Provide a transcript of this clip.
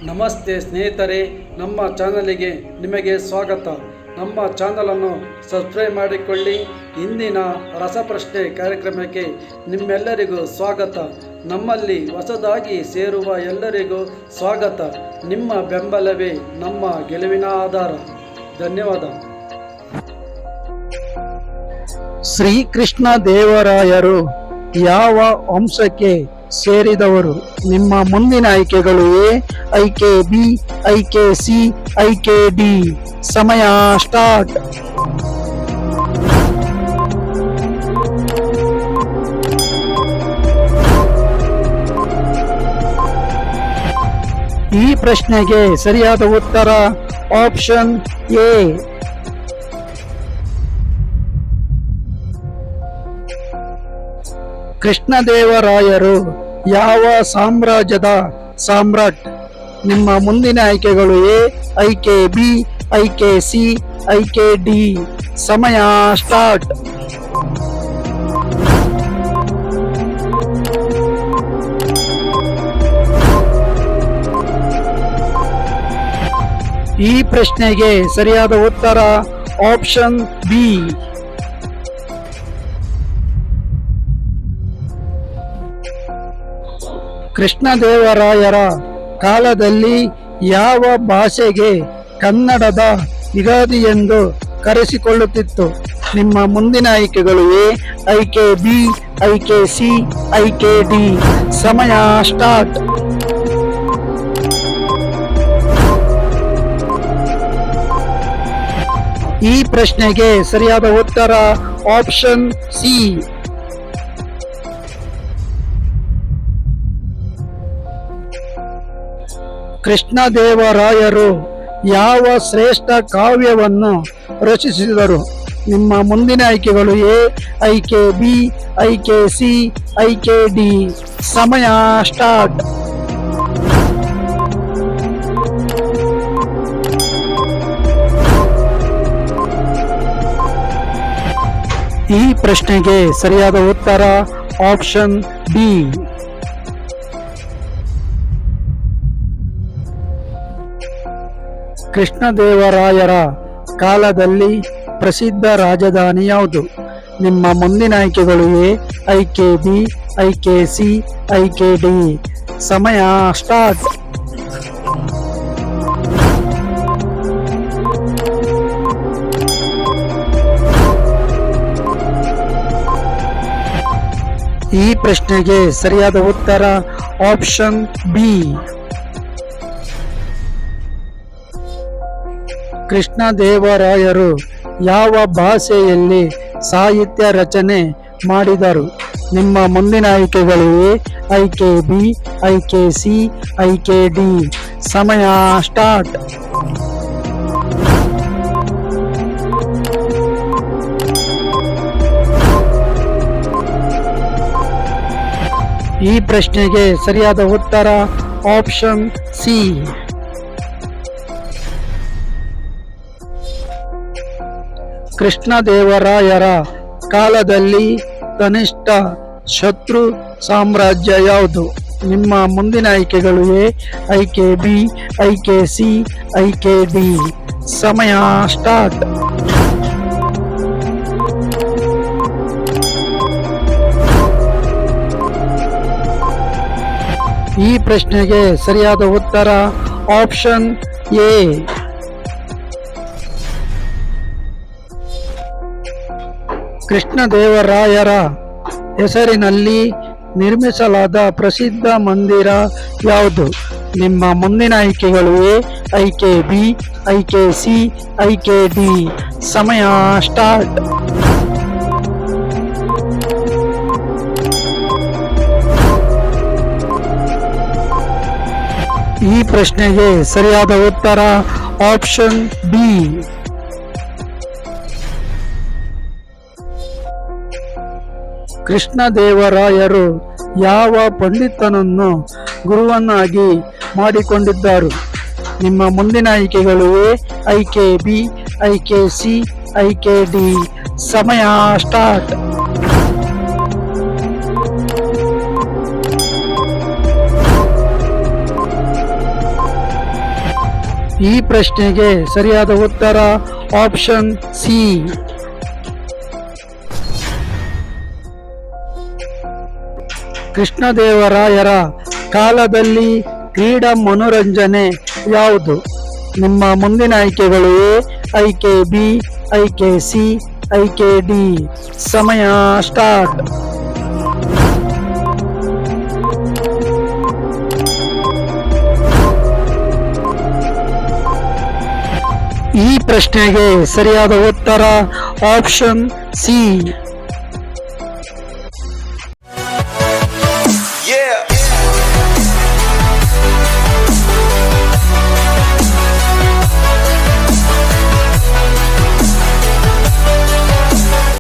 ನಮಸ್ತೆ ಸ್ನೇಹಿತರೆ, ನಮ್ಮ ಚಾನಲಿಗೆ ನಿಮಗೆ ಸ್ವಾಗತ. ನಮ್ಮ ಚಾನಲನ್ನು ಸಬ್ಸ್ಕ್ರೈಬ್ ಮಾಡಿಕೊಳ್ಳಿ. ಇಂದಿನ ರಸಪ್ರಶ್ನೆ ಕಾರ್ಯಕ್ರಮಕ್ಕೆ ನಿಮ್ಮೆಲ್ಲರಿಗೂ ಸ್ವಾಗತ. ನಮ್ಮಲ್ಲಿ ಹೊಸದಾಗಿ ಸೇರುವ ಎಲ್ಲರಿಗೂ ಸ್ವಾಗತ. ನಿಮ್ಮ ಬೆಂಬಲವೇ ನಮ್ಮ ಗೆಲುವಿನ ಆಧಾರ. ಧನ್ಯವಾದ. ಶ್ರೀಕೃಷ್ಣ ದೇವರಾಯರು ಯಾವ ವಂಶಕ್ಕೆ ಸೇರಿದವರು? ನಿಮ್ಮ ಮುಂದಿನ ಆಯ್ಕೆಗಳು ಎ, ಆಯ್ಕೆ ಬಿ, ಆಯ್ಕೆ ಸಿ, ಆಯ್ಕೆ ಡಿ. ಸಮಯ ಸ್ಟಾರ್ಟ್. ಈ ಪ್ರಶ್ನೆಗೆ ಸರಿಯಾದ ಉತ್ತರ ಆಪ್ಷನ್ ಎ. ಕೃಷ್ಣದೇವರಾಯರು ಯಾವ ಸಾಮ್ರಾಜ್ಯದ ಸಾಮ್ರಾಟ್? ನಿಮ್ಮ ಮುಂದಿನ ಆಯ್ಕೆಗಳು ಎ, ಆಯ್ಕೆ ಬಿ, ಆಯ್ಕೆ ಸಿ, ಆಯ್ಕೆ ಡಿ. ಸಮಯ ಸ್ಟಾರ್ಟ್. ಈ ಪ್ರಶ್ನೆಗೆ ಸರಿಯಾದ ಉತ್ತರ ಆಪ್ಷನ್ ಬಿ. ಕೃಷ್ಣದೇವರಾಯರ ಕಾಲದಲ್ಲಿ ಯಾವ ಭಾಷೆಗೆ ಕನ್ನಡದ ಯುಗಾದಿ ಎಂದು ಕರೆಸಿಕೊಳ್ಳುತ್ತಿತ್ತು? ನಿಮ್ಮ ಮುಂದಿನ ಆಯ್ಕೆಗಳು ಎ, ಆಯ್ಕೆ ಬಿ, ಆಯ್ಕೆ ಸಿ, ಆಯ್ಕೆ ಡಿ. ಸಮಯ ಸ್ಟಾರ್ಟ್. ಈ ಪ್ರಶ್ನೆಗೆ ಸರಿಯಾದ ಉತ್ತರ ಆಪ್ಷನ್ ಸಿ. ಕೃಷ್ಣದೇವರಾಯರು ಯಾವ ಶ್ರೇಷ್ಠ ಕಾವ್ಯವನ್ನು ರಚಿಸಿದರು? ನಿಮ್ಮ ಮುಂದಿನ ಆಯ್ಕೆಗಳು ಎ, ಆಯ್ಕೆ ಬಿ, ಆಯ್ಕೆ ಸಿ, ಆಯ್ಕೆ ಡಿ. ಸಮಯ ಸ್ಟಾರ್ಟ್. ಈ ಪ್ರಶ್ನೆಗೆ ಸರಿಯಾದ ಉತ್ತರ ಆಪ್ಷನ್ ಡಿ. ಕೃಷ್ಣದೇವರಾಯರ ಕಾಲದಲ್ಲಿ ಪ್ರಸಿದ್ಧ ರಾಜಧಾನಿ ಯಾವುದು? ನಿಮ್ಮ ಮುಂದಿನ ಆಯ್ಕೆಗಳು ಎ, ಆಯ್ಕೆ ಬಿ, ಆಯ್ಕೆ ಸಿ, ಆಯ್ಕೆ ಡಿ. ಸಮಯ ಸ್ಟಾರ್ಟ್. ಈ ಪ್ರಶ್ನೆಗೆ ಸರಿಯಾದ ಉತ್ತರ ಆಪ್ಷನ್ ಬಿ. ಕೃಷ್ಣದೇವರಾಯರು ಯಾವ ಭಾಷೆಯಲ್ಲಿ ಸಾಹಿತ್ಯ ರಚನೆ ಮಾಡಿದರು? ನಿಮ್ಮ ಮುಂದಿನ ಆಯ್ಕೆಗಳು ಎ, ಆಯ್ಕೆ ಬಿ, ಆಯ್ಕೆ ಸಿ, ಆಯ್ಕೆ ಡಿ. ಸಮಯ ಸ್ಟಾರ್ಟ್. ಈ ಪ್ರಶ್ನೆಗೆ ಸರಿಯಾದ ಉತ್ತರ ಆಪ್ಷನ್ ಸಿ. ಕೃಷ್ಣದೇವರಾಯರ ಕಾಲದಲ್ಲಿ ಕನಿಷ್ಠ ಶತ್ರು ಸಾಮ್ರಾಜ್ಯ ಯಾವುದು? ನಿಮ್ಮ ಮುಂದಿನ ಆಯ್ಕೆಗಳು ಎ, ಆಯ್ಕೆ ಬಿ, ಆಯ್ಕೆ ಸಿ, ಆಯ್ಕೆ ಡಿ. ಸಮಯ ಸ್ಟಾರ್ಟ್. ಈ ಪ್ರಶ್ನೆಗೆ ಸರಿಯಾದ ಉತ್ತರ ಆಪ್ಷನ್ ಎ. ಕೃಷ್ಣದೇವರಾಯರ ಹೆಸರಿನಲ್ಲಿ ನಿರ್ಮಿಸಲಾದ ಪ್ರಸಿದ್ಧ ಮಂದಿರ ಯಾವುದು? ನಿಮ್ಮ ಮುಂದಿನ ಆಯ್ಕೆಗಳು ಎ, ಆಯ್ಕೆ ಬಿ, ಆಯ್ಕೆ ಸಿ, ಆಯ್ಕೆ ಡಿ. ಸಮಯ ಸ್ಟಾರ್ಟ್. ಈ ಪ್ರಶ್ನೆಗೆ ಸರಿಯಾದ ಉತ್ತರ ಆಪ್ಷನ್ ಬಿ. ಕೃಷ್ಣದೇವರಾಯರು ಯಾವ ಪಂಡಿತನನ್ನು ಗುರುವನ್ನಾಗಿ ಮಾಡಿಕೊಂಡಿದ್ದರು? ನಿಮ್ಮ ಮುಂದಿನ ಆಯ್ಕೆಗಳು ಎ, ಆಯ್ಕೆ ಬಿ, ಆಯ್ಕೆ ಸಿ, ಆಯ್ಕೆ ಡಿ. ಸಮಯ ಸ್ಟಾರ್ಟ್. ಈ ಪ್ರಶ್ನೆಗೆ ಸರಿಯಾದ ಉತ್ತರ ಆಪ್ಷನ್ ಸಿ. ಕೃಷ್ಣದೇವರಾಯರ ಕಾಲದಲ್ಲಿ ಕ್ರೀಡಾ ಮನೋರಂಜನೆ ಯಾವುದು? ನಿಮ್ಮ ಮುಂದಿನ ಆಯ್ಕೆಗಳು ಎ, ಆಯ್ಕೆ ಬಿ, ಆಯ್ಕೆ ಸಿ, ಆಯ್ಕೆ ಡಿ. ಸಮಯ ಸ್ಟಾರ್ಟ್. ಈ ಪ್ರಶ್ನೆಗೆ ಸರಿಯಾದ ಉತ್ತರ ಆಪ್ಷನ್ ಸಿ.